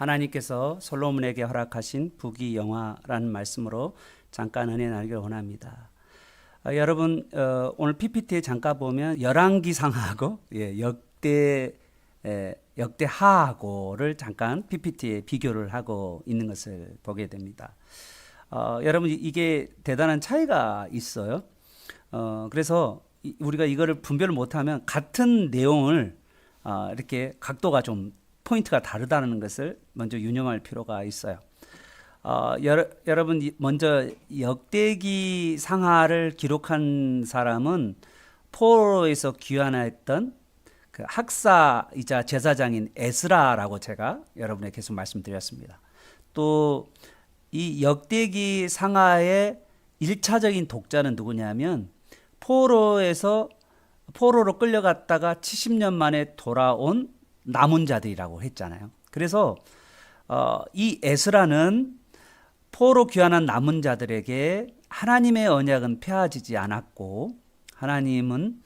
하나님께서 솔로몬에게 허락하신 부귀영화라는 말씀으로 잠깐 은혜 나누기를 원합니다. 여러분 오늘 PPT에 잠깐 보면 열왕기상하고 역대하하고를 잠깐 PPT에 비교를 하고 있는 것을 보게 됩니다. 여러분 이게 대단한 차이가 있어요. 그래서 우리가 이거를 분별을 못하면 같은 내용을 이렇게 각도가 좀 포인트가 다르다는 것을 먼저 유념할 필요가 있어요. 여러분 먼저 역대기 상하를 기록한 사람은 포로에서 귀환했던 그 학사이자 제사장인 에스라라고 제가 여러분에게 계속 말씀드렸습니다. 또 이 역대기 상하의 1차적인 독자는 누구냐면 포로로 끌려갔다가 70년 만에 돌아온 남은 자들이라고 했잖아요. 그래서 이 에스라는 포로 귀환한 남은 자들에게 하나님의 언약은 폐하지지 않았고 하나님은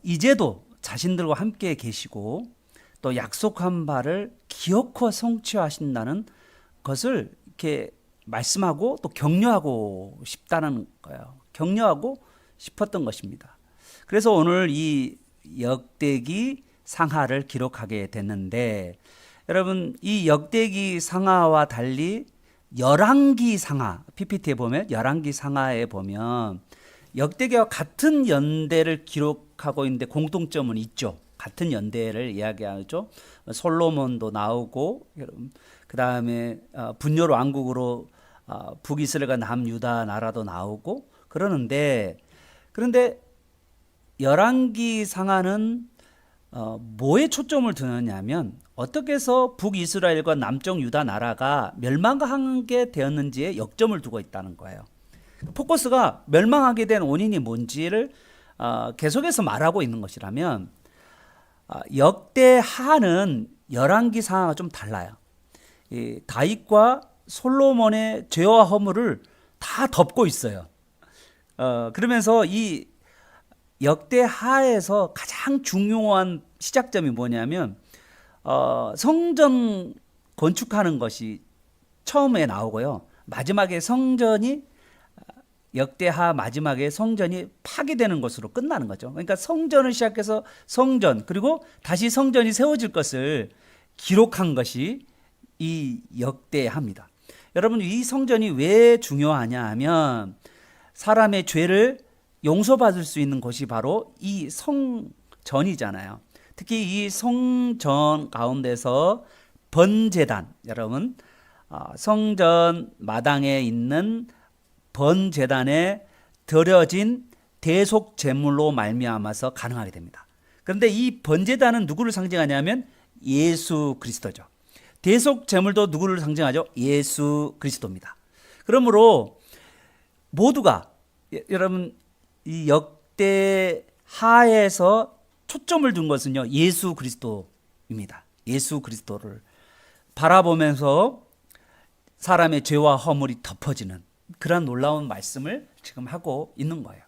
이제도 자신들과 함께 계시고 또 약속한 바를 기어코 성취하신다는 것을 이렇게 말씀하고 또 격려하고 싶다는 거예요. 격려하고 싶었던 것입니다. 그래서 오늘 이 역대기 상하를 기록하게 됐는데 여러분 이 역대기 상하와 달리 열왕기 상하 PPT에 보면 열왕기 상하에 보면 역대기와 같은 연대를 기록하고 있는데 공통점은 있죠. 같은 연대를 이야기하죠. 솔로몬도 나오고 그 다음에 분열 왕국으로 북이스라엘과 남유다 나라도 나오고 그러는데 그런데 열왕기 상하는 뭐에 초점을 두느냐면 어떻게 해서 북이스라엘과 남쪽 유다 나라가 멸망하게 되었는지에 역점을 두고 있다는 거예요. 포커스가 멸망하게 된 원인이 뭔지를 계속해서 말하고 있는 것이라면 역대하는 열왕기 상하가 좀 달라요. 이 다윗과 솔로몬의 죄와 허물을 다 덮고 있어요. 그러면서 이 역대하에서 가장 중요한 시작점이 뭐냐면 성전 건축하는 것이 처음에 나오고요. 마지막에 역대하 마지막에 성전이 파괴되는 것으로 끝나는 거죠. 그러니까 성전을 시작해서 성전 그리고 다시 성전이 세워질 것을 기록한 것이 이 역대하입니다. 여러분 이 성전이 왜 중요하냐 하면 사람의 죄를 용서받을 수 있는 곳이 바로 이 성전이잖아요. 특히 이 성전 가운데서 번제단 여러분 성전 마당에 있는 번제단에 드려진 대속 제물로 말미암아서 가능하게 됩니다. 그런데 이 번제단은 누구를 상징하냐면 예수 그리스도죠. 대속 제물도 누구를 상징하죠? 예수 그리스도입니다. 그러므로 모두가 여러분 이 역대하에서 초점을 둔 것은요 예수 그리스도입니다. 예수 그리스도를 바라보면서 사람의 죄와 허물이 덮어지는 그런 놀라운 말씀을 지금 하고 있는 거예요.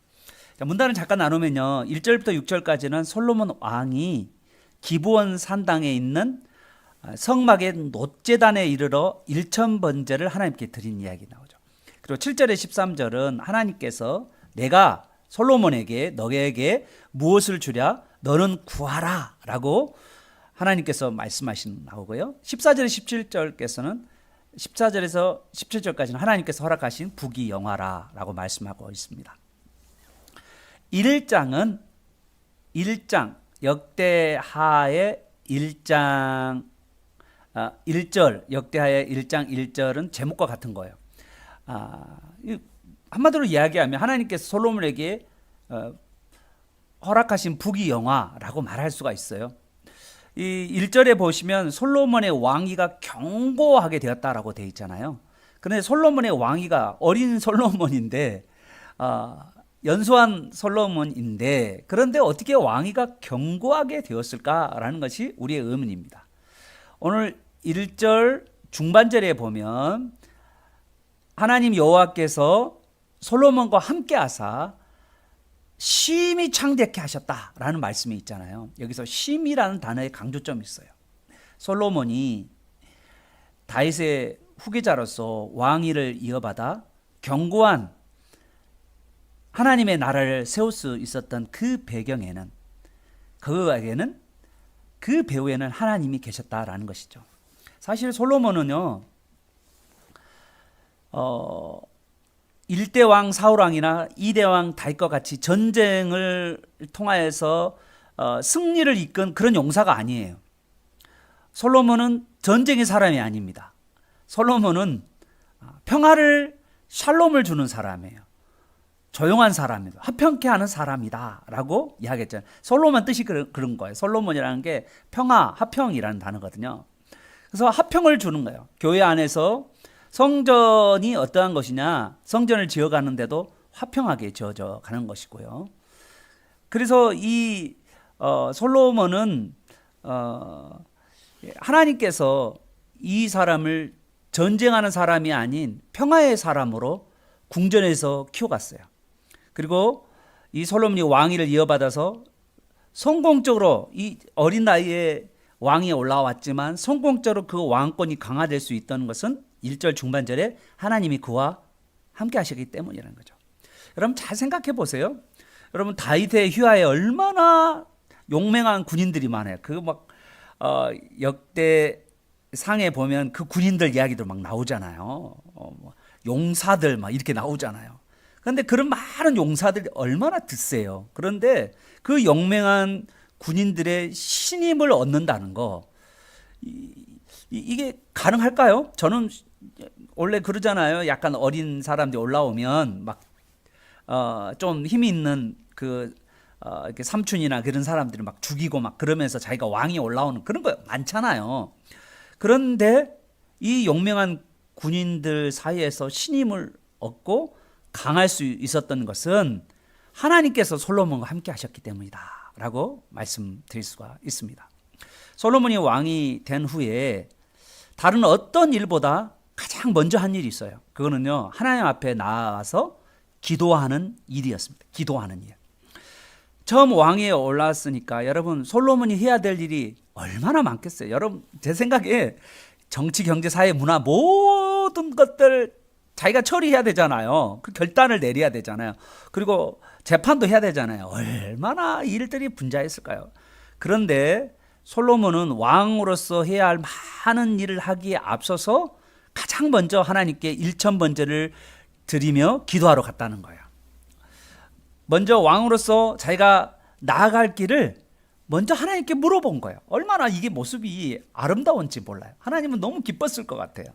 자, 문단을 잠깐 나누면요 1절부터 6절까지는 솔로몬 왕이 기브온 산당에 있는 성막의 놋제단에 이르러 1000번제를 하나님께 드린 이야기 나오죠. 그리고 7절에 13절은 하나님께서 내가 솔로몬에게 너에게 무엇을 주랴 너는 구하라 라고 하나님께서 말씀하신 나오고요. 14절에서 17절까지는 하나님께서 허락하신 부귀영화라 라고 말씀하고 있습니다. 1장 역대하의 1장 1절 역대하의 1장 1절은 제목과 같은 거예요. 한마디로 이야기하면 하나님께서 솔로몬에게 허락하신 부귀영화라고 말할 수가 있어요. 이 1절에 보시면 솔로몬의 왕위가 견고하게 되었다라고 되어 있잖아요. 그런데 솔로몬의 왕위가 어린 솔로몬인데 연소한 솔로몬인데 그런데 어떻게 왕위가 견고하게 되었을까라는 것이 우리의 의문입니다. 오늘 1절 중반절에 보면 하나님 여호와께서 솔로몬과 함께 하사 심히 창대케 하셨다라는 말씀이 있잖아요. 여기서 심이라는 단어에 강조점이 있어요. 솔로몬이 다윗의 후계자로서 왕위를 이어받아 견고한 하나님의 나라를 세울 수 있었던 그 배경에는, 그에게는, 그 배후에는 하나님이 계셨다라는 것이죠. 사실 솔로몬은요, 1대 왕 사울왕이나 2대 왕 다윗과 같이 전쟁을 통하여서 승리를 이끈 그런 용사가 아니에요. 솔로몬은 전쟁의 사람이 아닙니다. 솔로몬은 평화를, 샬롬을 주는 사람이에요. 조용한 사람이다, 화평케 하는 사람이다 라고 이야기했잖아요. 솔로몬 뜻이 그런 거예요. 솔로몬이라는 게 평화, 화평이라는 단어거든요. 그래서 화평을 주는 거예요. 교회 안에서 성전이 어떠한 것이냐, 성전을 지어가는데도 화평하게 지어져 가는 것이고요. 그래서 이 솔로몬은 하나님께서 이 사람을 전쟁하는 사람이 아닌 평화의 사람으로 궁전에서 키워갔어요. 그리고 이 솔로몬이 왕위를 이어받아서 성공적으로, 이 어린 나이에 왕위에 올라왔지만 성공적으로 그 왕권이 강화될 수 있다는 것은 1절 중반절에 하나님이 그와 함께 하시기 때문이라는 거죠. 여러분 잘 생각해 보세요. 여러분 다윗의 휘하에 얼마나 용맹한 군인들이 많아요. 그 역대 상에 보면 그 군인들 이야기도 막 나오잖아요. 용사들 막 이렇게 나오잖아요. 그런데 그런 많은 용사들이 얼마나 드세요. 그런데 그 용맹한 군인들의 신임을 얻는다는 거, 이게 가능할까요? 저는 원래 그러잖아요. 약간 어린 사람들이 올라오면 막 좀 힘이 있는 이렇게 삼촌이나 그런 사람들이 막 죽이고 막 그러면서 자기가 왕이 올라오는 그런 거 많잖아요. 그런데 이 용맹한 군인들 사이에서 신임을 얻고 강할 수 있었던 것은 하나님께서 솔로몬과 함께 하셨기 때문이다 라고 말씀드릴 수가 있습니다. 솔로몬이 왕이 된 후에 다른 어떤 일보다 가장 먼저 한 일이 있어요. 그거는요, 하나님 앞에 나와서 기도하는 일이었습니다. 기도하는 일. 처음 왕위에 올라왔으니까 여러분, 솔로몬이 해야 될 일이 얼마나 많겠어요. 여러분, 제 생각에 정치, 경제, 사회, 문화 모든 것들 자기가 처리해야 되잖아요. 그 결단을 내려야 되잖아요. 그리고 재판도 해야 되잖아요. 얼마나 일들이 분주했을까요? 그런데 솔로몬은 왕으로서 해야 할 많은 일을 하기에 앞서서 가장 먼저 하나님께 일천번제를 드리며 기도하러 갔다는 거예요. 먼저 왕으로서 자기가 나아갈 길을 먼저 하나님께 물어본 거예요. 얼마나 이게 모습이 아름다운지 몰라요. 하나님은 너무 기뻤을 것 같아요.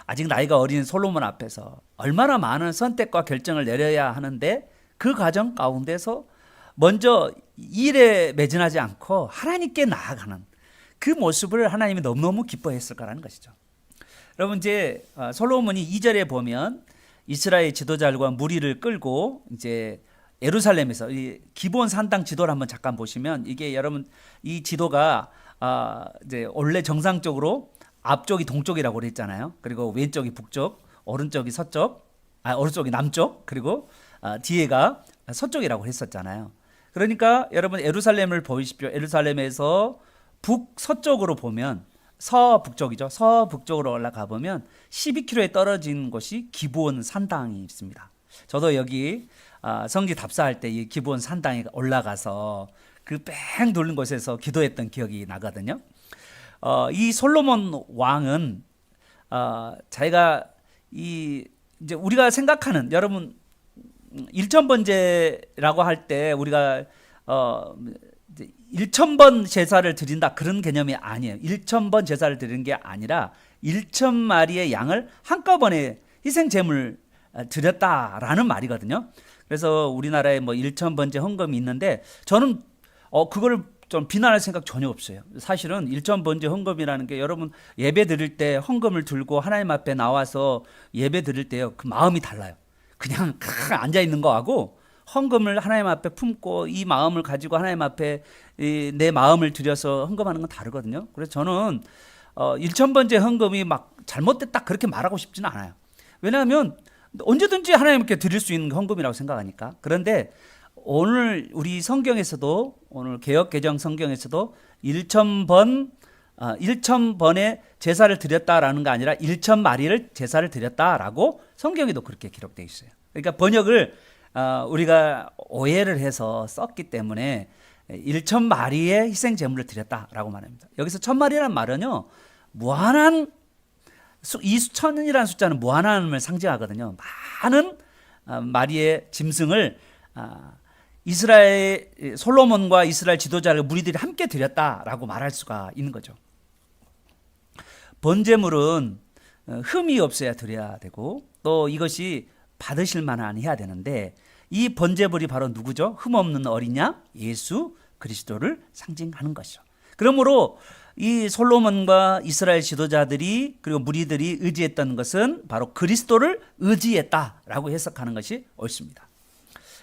아직 나이가 어린 솔로몬 앞에서 얼마나 많은 선택과 결정을 내려야 하는데, 그 과정 가운데서 먼저 일에 매진하지 않고 하나님께 나아가는 그 모습을 하나님이 너무너무 기뻐했을 거라는 것이죠. 여러분, 이제 솔로몬이 2절에 보면 이스라엘 지도자들과 무리를 끌고 이제 예루살렘에서 이 기브온 산당 지도를 한번 잠깐 보시면, 이게 여러분 이 지도가 이제 원래 정상적으로 앞쪽이 동쪽이라고 그랬잖아요. 그리고 왼쪽이 북쪽, 오른쪽이 서쪽, 오른쪽이 남쪽, 그리고 뒤에가 서쪽이라고 했었잖아요. 그러니까 여러분 예루살렘을 보십시오. 예루살렘에서 북서쪽으로 보면 서북쪽이죠. 서북쪽으로 올라가 보면 12km에 떨어진 곳이 기브온 산당이 있습니다. 저도 여기 성지 답사할 때 이 기브온 산당에 올라가서 그 뺑 돌린 곳에서 기도했던 기억이 나거든요. 이 솔로몬 왕은 자기가 이제 우리가 생각하는, 여러분 일천번제라고 할 때 우리가 1,000번 제사를 드린다 그런 개념이 아니에요. 1,000번 제사를 드리는 게 아니라 1,000마리의 양을 한꺼번에 희생 제물 드렸다라는 말이거든요. 그래서 우리나라에 뭐 1,000번제 헌금이 있는데, 저는 그걸 좀 비난할 생각 전혀 없어요. 사실은 1,000번제 헌금이라는 게, 여러분 예배 드릴 때 헌금을 들고 하나님 앞에 나와서 예배 드릴 때요, 그 마음이 달라요. 그냥 앉아 있는 거하고 헌금을 하나님 앞에 품고 이 마음을 가지고 하나님 앞에 내 마음을 들여서 헌금하는 건 다르거든요. 그래서 저는 1,000번째 헌금이 막 잘못됐다 그렇게 말하고 싶지는 않아요. 왜냐하면 언제든지 하나님께 드릴 수 있는 헌금이라고 생각하니까. 그런데 오늘 우리 성경에서도, 오늘 개역 개정 성경에서도 1,000번 1,000번의 제사를 드렸다라는 거 아니라 1,000마리를 제사를 드렸다라고 성경에도 그렇게 기록되어 있어요. 그러니까 번역을 우리가 오해를 해서 썼기 때문에 1,000마리의 희생 제물을 드렸다라고 말합니다. 여기서 1,000마리라는 말은요, 무한한 이 수천이라는 숫자는 무한함을 상징하거든요. 많은 마리의 짐승을 이스라엘 솔로몬과 이스라엘 지도자를 무리들이 함께 드렸다라고 말할 수가 있는 거죠. 번제물은 흠이 없어야 드려야 되고 또 이것이 받으실 만한 해야 되는데 이 번제물이 바로 누구죠? 흠 없는 어린 양 예수 그리스도를 상징하는 것이죠. 그러므로 이 솔로몬과 이스라엘 지도자들이 그리고 무리들이 의지했던 것은 바로 그리스도를 의지했다라고 해석하는 것이 옳습니다.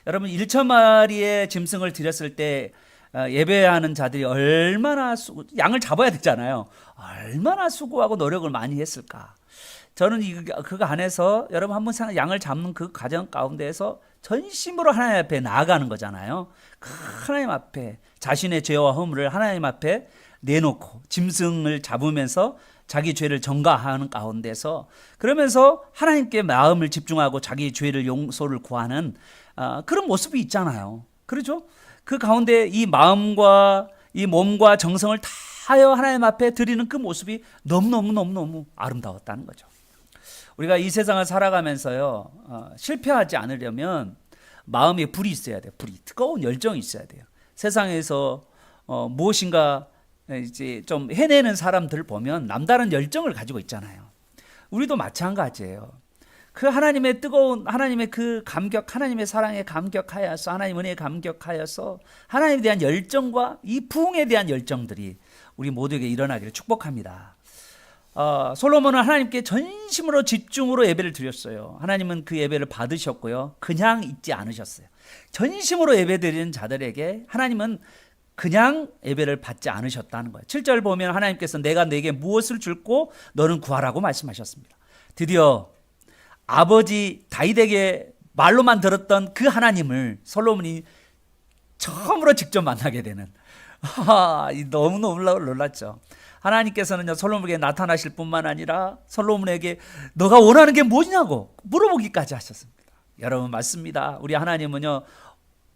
여러분 1,000마리의 짐승을 드렸을 때 예배하는 자들이 얼마나 양을 잡아야 되잖아요. 얼마나 수고하고 노력을 많이 했을까. 저는 그 안에서 여러분 한번 양을 잡는 그 과정 가운데에서 전심으로 하나님 앞에 나아가는 거잖아요. 하나님 앞에 자신의 죄와 허물을 하나님 앞에 내놓고 짐승을 잡으면서 자기 죄를 전가하는 가운데서 그러면서 하나님께 마음을 집중하고 자기 죄를 용서를 구하는 그런 모습이 있잖아요. 그렇죠? 그 가운데 이 마음과 이 몸과 정성을 다하여 하나님 앞에 드리는 그 모습이 너무너무 아름다웠다는 거죠. 우리가 이 세상을 살아가면서요, 실패하지 않으려면 마음에 불이 있어야 돼요. 불이 뜨거운 열정이 있어야 돼요. 세상에서 무엇인가 이제 좀 해내는 사람들 보면 남다른 열정을 가지고 있잖아요. 우리도 마찬가지예요. 그 하나님의 뜨거운 하나님의 그 감격, 하나님의 사랑에 감격하여서 하나님 은혜에 감격하여서 하나님에 대한 열정과 이 부흥에 대한 열정들이 우리 모두에게 일어나기를 축복합니다. 솔로몬은 하나님께 전심으로 집중으로 예배를 드렸어요. 하나님은 그 예배를 받으셨고요. 그냥 있지 않으셨어요. 전심으로 예배 드리는 자들에게 하나님은 그냥 예배를 받지 않으셨다는 거예요. 7절 보면 하나님께서 내가 내게 무엇을 줄고 너는 구하라고 말씀하셨습니다. 드디어 아버지 다윗에게 말로만 들었던 그 하나님을 솔로몬이 처음으로 직접 만나게 되는 너무너무 놀랐죠. 하나님께서는요 솔로몬에게 나타나실 뿐만 아니라 솔로몬에게 너가 원하는 게 뭐냐고 물어보기까지 하셨습니다. 여러분 맞습니다. 우리 하나님은요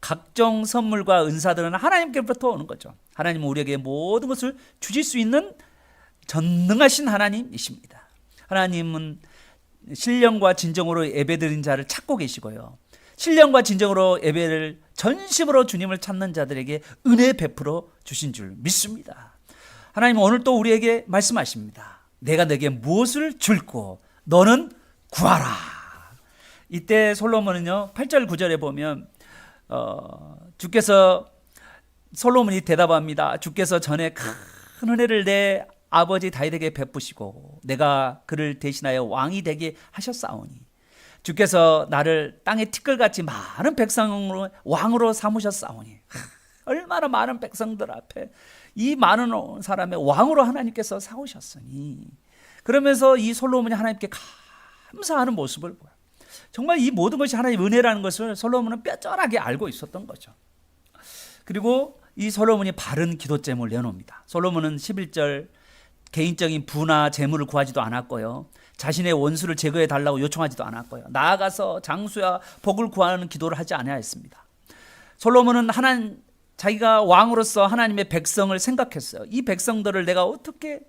각종 선물과 은사들은 하나님께로부터 오는 거죠. 하나님은 우리에게 모든 것을 주실 수 있는 전능하신 하나님이십니다. 하나님은 신령과 진정으로 예배드린 자를 찾고 계시고요. 신령과 진정으로 예배를 전심으로 주님을 찾는 자들에게 은혜 베풀어 주신 줄 믿습니다. 하나님은 오늘 또 우리에게 말씀하십니다. 내가 내게 무엇을 줄고 너는 구하라. 이때 솔로몬은요 8절 9절에 보면 주께서 솔로몬이 대답합니다. 주께서 전에 큰 은혜를 내 아버지 다윗에게 베푸시고 내가 그를 대신하여 왕이 되게 하셨사오니 주께서 나를 땅의 티끌같이 많은 백성으로 왕으로 삼으셨사오니 얼마나 많은 백성들 앞에 이 많은 사람의 왕으로 하나님께서 세우셨으니 그러면서 이 솔로몬이 하나님께 감사하는 모습을 보여요. 정말 이 모든 것이 하나님의 은혜라는 것을 솔로몬은 뼈저하게 알고 있었던 거죠. 그리고 이 솔로몬이 바른 기도 제목을 내놓습니다. 솔로몬은 11절 개인적인 부나 재물을 구하지도 않았고요. 자신의 원수를 제거해 달라고 요청하지도 않았고요. 나아가서 장수야 복을 구하는 기도를 하지 않았습니다. 솔로몬은 자기가 왕으로서 하나님의 백성을 생각했어요. 이 백성들을 내가 어떻게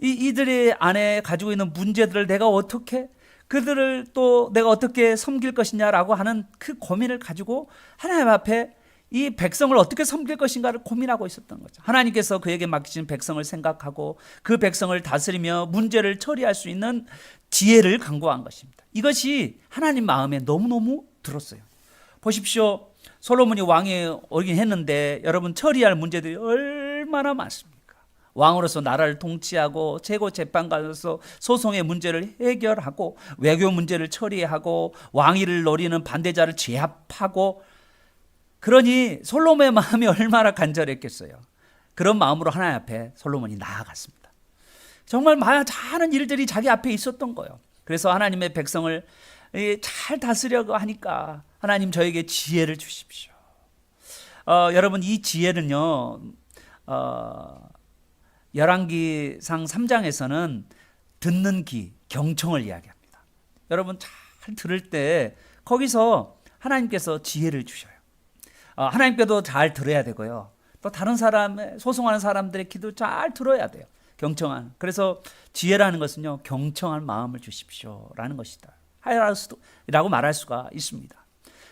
이들의 안에 가지고 있는 문제들을 내가 어떻게 그들을 또 내가 어떻게 섬길 것이냐라고 하는 그 고민을 가지고 하나님 앞에 이 백성을 어떻게 섬길 것인가를 고민하고 있었던 거죠. 하나님께서 그에게 맡기신 백성을 생각하고 그 백성을 다스리며 문제를 처리할 수 있는 지혜를 강구한 것입니다. 이것이 하나님 마음에 너무너무 들었어요. 보십시오. 솔로몬이 왕이 오긴 했는데 여러분 처리할 문제들이 얼마나 많습니까? 왕으로서 나라를 통치하고 최고 재판관으로서 소송의 문제를 해결하고 외교 문제를 처리하고 왕위를 노리는 반대자를 제압하고 그러니 솔로몬의 마음이 얼마나 간절했겠어요. 그런 마음으로 하나님 앞에 솔로몬이 나아갔습니다. 정말 많은 일들이 자기 앞에 있었던 거예요. 그래서 하나님의 백성을 잘 다스려고 하니까 하나님 저에게 지혜를 주십시오. 여러분 이 지혜는요 열왕기상 3장에서는 듣는 귀, 경청을 이야기합니다. 여러분 잘 들을 때 거기서 하나님께서 지혜를 주셔요. 하나님께도 잘 들어야 되고요. 또 다른 사람의 소송하는 사람들의 기도 잘 들어야 돼요. 경청하는. 그래서 지혜라는 것은요, 경청할 마음을 주십시오라는 것이다. 라고 말할 수가 있습니다.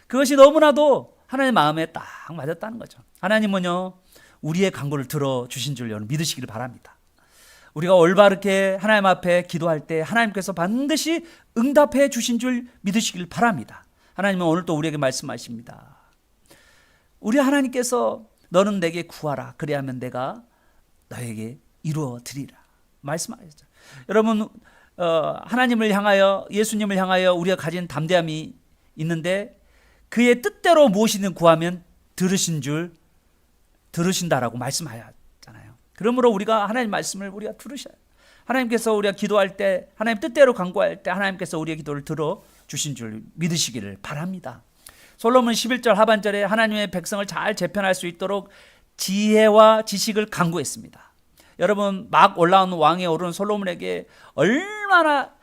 그것이 너무나도 하나님의 마음에 딱 맞았다는 거죠. 하나님은요, 우리의 간구를 들어주신 줄 여러분 믿으시기를 바랍니다. 우리가 올바르게 하나님 앞에 기도할 때 하나님께서 반드시 응답해 주신 줄 믿으시길 바랍니다. 하나님은 오늘 또 우리에게 말씀하십니다. 우리 하나님께서 너는 내게 구하라. 그리하면 내가 너에게 이루어 드리라. 말씀하셨죠. 여러분, 하나님을 향하여, 예수님을 향하여 우리가 가진 담대함이 있는데 그의 뜻대로 무엇이든 구하면 들으신다라고 말씀하셨잖아요. 그러므로 우리가 하나님 말씀을 우리가 들으셔야 해요. 하나님께서 우리가 기도할 때, 하나님 뜻대로 간구할 때 하나님께서 우리의 기도를 들어주신 줄 믿으시기를 바랍니다. 솔로몬 11절 하반절에 하나님의 백성을 잘 재편할 수 있도록 지혜와 지식을 간구했습니다. 여러분, 막 올라온 왕에 오른 솔로몬에게 얼마나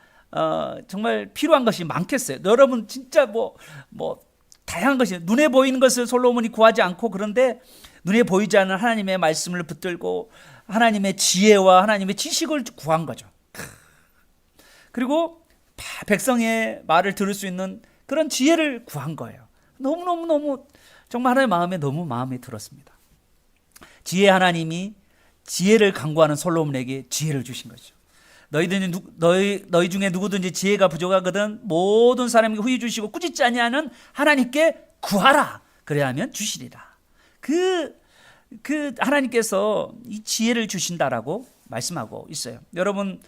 정말 필요한 것이 많겠어요. 여러분 진짜 뭐 다양한 것이, 눈에 보이는 것을 솔로몬이 구하지 않고, 그런데 눈에 보이지 않는 하나님의 말씀을 붙들고 하나님의 지혜와 하나님의 지식을 구한 거죠. 그리고 백성의 말을 들을 수 있는 그런 지혜를 구한 거예요. 너무 정말 하나님의 마음에 너무 마음에 들었습니다. 지혜 하나님이 지혜를 간구하는 솔로몬에게 지혜를 주신 거죠. 너희 중에 누구든지 지혜가 부족하거든 모든 사람에게 후히 주시고 꾸짖지 아니하는 하나님께 구하라. 그래야 하면 주시리라. 그 하나님께서 이 지혜를 주신다라고 말씀하고 있어요. 여러분,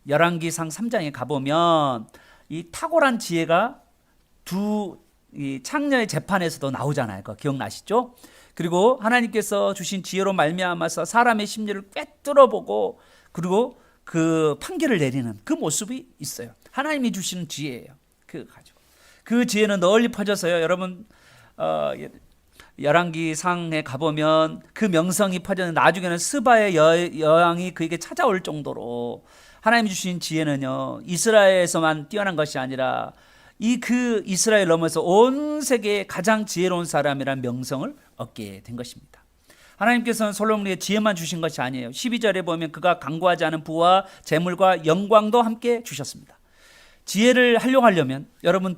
열왕기상 3장에 가보면 이 탁월한 지혜가 이 창녀의 재판에서도 나오잖아요. 그거 기억나시죠? 그리고 하나님께서 주신 지혜로 말미암아서 사람의 심리를 꿰뚫어보고 그리고 그 판결을 내리는 그 모습이 있어요. 하나님이 주시는 지혜예요. 그 지혜는 널리 퍼져서요. 여러분, 열왕기상에 가보면 그 명성이 퍼졌는데 나중에는 스바의 여왕이 그에게 찾아올 정도로 하나님이 주신 지혜는요, 이스라엘에서만 뛰어난 것이 아니라 그 이스라엘 넘어서 온 세계의 가장 지혜로운 사람이라는 명성을 얻게 된 것입니다. 하나님께서는 솔로몬에게 지혜만 주신 것이 아니에요. 12절에 보면 그가 간구하지 않은 부와 재물과 영광도 함께 주셨습니다. 지혜를 활용하려면, 여러분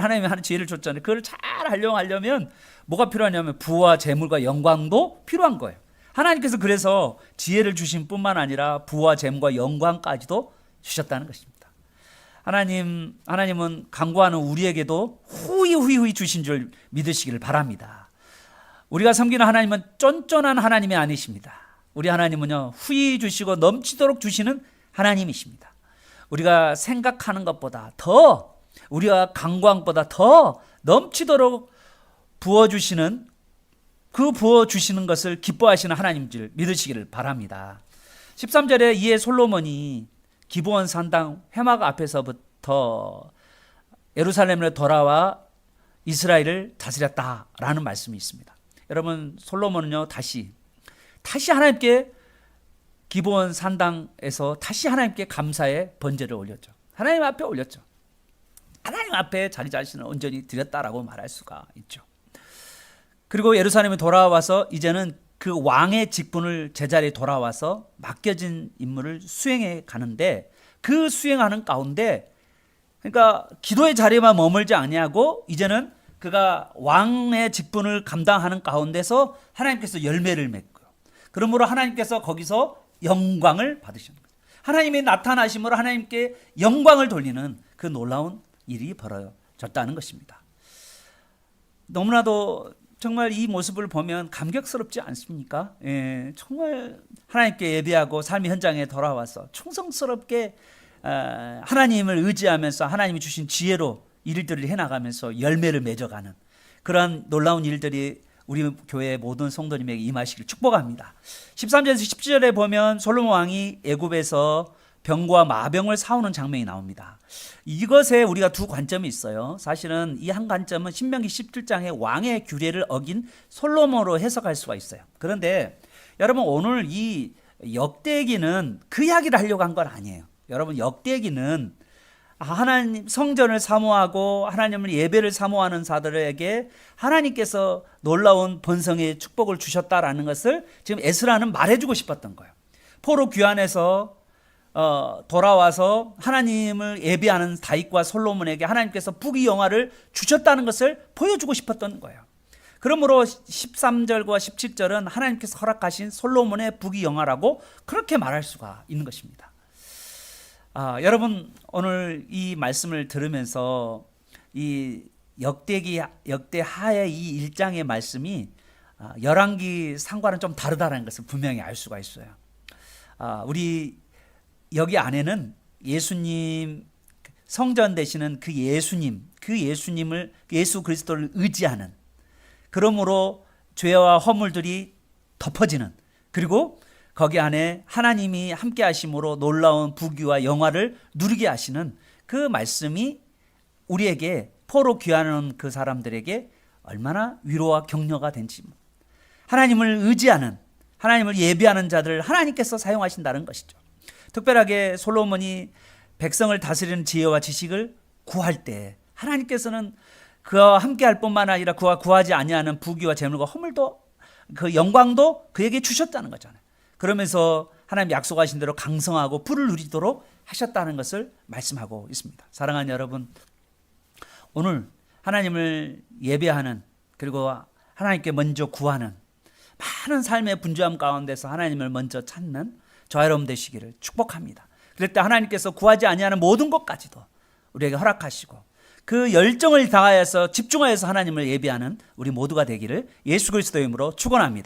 하나님이 하는 지혜를 줬잖아요. 그걸 잘 활용하려면 뭐가 필요하냐면 부와 재물과 영광도 필요한 거예요. 하나님께서 그래서 지혜를 주신 뿐만 아니라 부와 재물과 영광까지도 주셨다는 것입니다. 하나님은 간구하는 우리에게도 후히 주신 줄 믿으시기를 바랍니다. 우리가 섬기는 하나님은 쫀쫀한 하나님이 아니십니다. 우리 하나님은요, 후히 주시고 넘치도록 주시는 하나님이십니다. 우리가 생각하는 것보다 더, 우리가 간구한 것보다 더 넘치도록 부어주시는 것을 기뻐하시는 하나님인 줄 믿으시기를 바랍니다. 13절에 이에 솔로몬이 기브온 산당 회막 앞에서부터 예루살렘으로 돌아와 이스라엘을 다스렸다라는 말씀이 있습니다. 여러분, 솔로몬은요, 다시 하나님께 기브온 산당에서 다시 하나님께 감사의 번제를 올렸죠. 하나님 앞에 올렸죠. 하나님 앞에 자기 자신을 온전히 드렸다라고 말할 수가 있죠. 그리고 예루살렘에 돌아와서 이제는 그 왕의 직분을 제자리에 돌아와서 맡겨진 임무를 수행해 가는데, 그 수행하는 가운데, 그러니까 기도의 자리에만 머물지 아니하고 이제는 그가 왕의 직분을 감당하는 가운데서 하나님께서 열매를 맺고요. 그러므로 하나님께서 거기서 영광을 받으시는 거예요. 하나님의 나타나심으로 하나님께 영광을 돌리는 그 놀라운 일이 벌어졌다는 것입니다. 너무나도 정말 이 모습을 보면 감격스럽지 않습니까? 정말 하나님께 예배하고 삶의 현장에 돌아와서 충성스럽게 하나님을 의지하면서 하나님이 주신 지혜로 일들을 해나가면서 열매를 맺어가는 그러한 놀라운 일들이 우리 교회의 모든 성도님에게 임하시길 축복합니다. 13절에서 17절에 보면 솔로몬 왕이 애굽에서 병과 마병을 사오는 장면이 나옵니다. 이것에 우리가 두 관점이 있어요. 사실은 이 한 관점은 신명기 17장의 왕의 규례를 어긴 솔로몬으로 해석할 수가 있어요. 그런데 여러분, 오늘 이 역대기는 그 이야기를 하려고 한 건 아니에요. 여러분, 역대기는 하나님 성전을 사모하고 하나님을 예배를 사모하는 자들에게 하나님께서 놀라운 번성의 축복을 주셨다라는 것을 지금 에스라는 말해주고 싶었던 거예요. 포로 귀환에서 돌아와서 하나님을 예배하는 다윗과 솔로몬에게 하나님께서 부귀영화를 주셨다는 것을 보여주고 싶었던 거예요. 그러므로 13절과 17절은 하나님께서 허락하신 솔로몬의 부귀영화라고 그렇게 말할 수가 있는 것입니다. 여러분, 오늘 이 말씀을 들으면서 이 역대하의 이 1장의 말씀이 열왕기 상과는 좀 다르다는 것을 분명히 알 수가 있어요. 우리 여기 안에는 예수님, 성전 되시는 그 예수님을, 예수 그리스도를 의지하는, 그러므로 죄와 허물들이 덮어지는, 그리고 거기 안에 하나님이 함께 하심으로 놀라운 부귀와 영화를 누리게 하시는 그 말씀이 우리에게, 포로 귀환하는 그 사람들에게 얼마나 위로와 격려가 된지, 하나님을 의지하는, 하나님을 예배하는 자들을 하나님께서 사용하신다는 것이죠. 특별하게 솔로몬이 백성을 다스리는 지혜와 지식을 구할 때 하나님께서는 그와 함께할 뿐만 아니라 그와 구하지 아니하는 부귀와 재물과 허물도, 그 영광도 그에게 주셨다는 거잖아요. 그러면서 하나님 약속하신 대로 강성하고 부를 누리도록 하셨다는 것을 말씀하고 있습니다. 사랑하는 여러분, 오늘 하나님을 예배하는, 그리고 하나님께 먼저 구하는, 많은 삶의 분주함 가운데서 하나님을 먼저 찾는 저와 여러분 되시기를 축복합니다. 그럴 때 하나님께서 구하지 아니하는 모든 것까지도 우리에게 허락하시고 그 열정을 다하여서 집중하여서 하나님을 예배하는 우리 모두가 되기를 예수 그리스도의 이름으로 축원합니다.